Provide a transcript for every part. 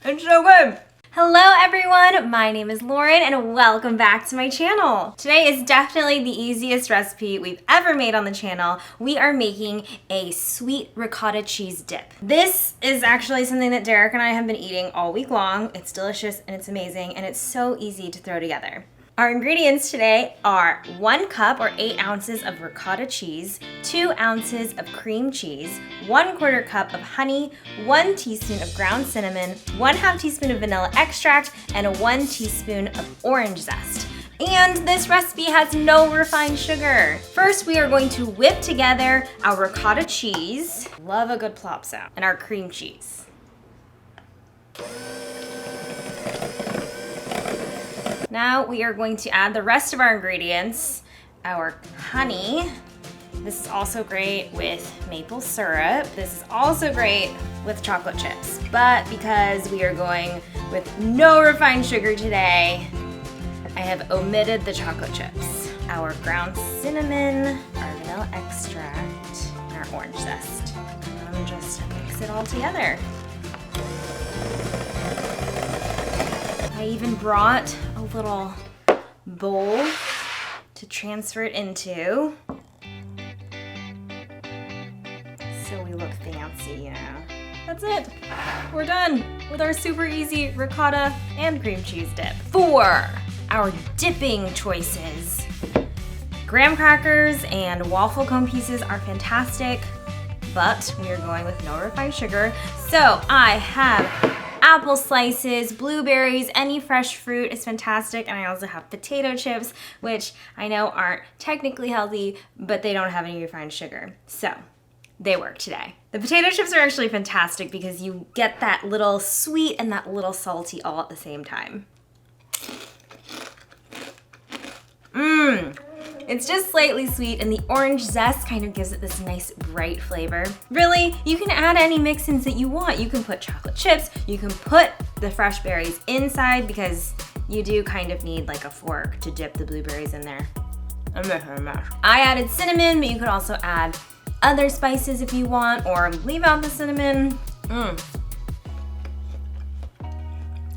It's so good. Hello everyone, my name is Lauren and welcome back to my channel. Today is definitely the easiest recipe we've ever made on the channel. We are making a sweet ricotta cheese dip. This is actually something that Derek and I have been eating all week long. It's delicious and it's amazing and it's so easy to throw together. Our ingredients today are 1 cup or 8 ounces of ricotta cheese, 2 ounces of cream cheese, 1/4 cup of honey, 1 teaspoon of ground cinnamon, 1/2 teaspoon of vanilla extract, and 1 teaspoon of orange zest. And this recipe has no refined sugar. First, we are going to whip together our ricotta cheese, love a good plop sound, and our cream cheese. Now we are going to add the rest of our ingredients, our honey. This is also great with maple syrup. This is also great with chocolate chips. But because we are going with no refined sugar today, I have omitted the chocolate chips. Our ground cinnamon, our vanilla extract, and our orange zest. And just mix it all together. I even brought a little bowl to transfer it into so we look fancy, you know. That's it. We're done with our super easy ricotta and cream cheese dip. For our dipping choices, graham crackers and waffle cone pieces are fantastic, but we are going with no refined sugar. So I have apple slices, blueberries, any fresh fruit is fantastic. And I also have potato chips, which I know aren't technically healthy, but they don't have any refined sugar. So they work today. The potato chips are actually fantastic because you get that little sweet and that little salty all at the same time. It's just slightly sweet, and the orange zest kind of gives it this nice bright flavor. Really, you can add any mix-ins that you want. You can put chocolate chips, you can put the fresh berries inside because you do kind of need like a fork to dip the blueberries in there. I added cinnamon, but you could also add other spices if you want, or leave out the cinnamon.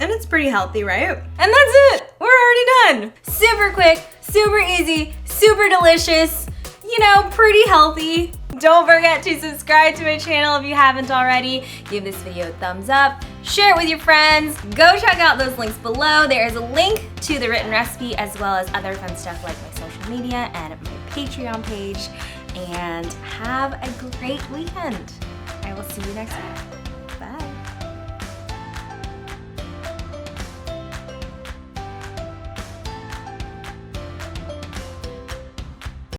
And it's pretty healthy, right? And that's it, we're already done. Super quick, super easy, super delicious, you know, pretty healthy. Don't forget to subscribe to my channel if you haven't already. Give this video a thumbs up, share it with your friends. Go check out those links below. There is a link to the written recipe as well as other fun stuff like my social media and my Patreon page. And have a great weekend. I will see you next time.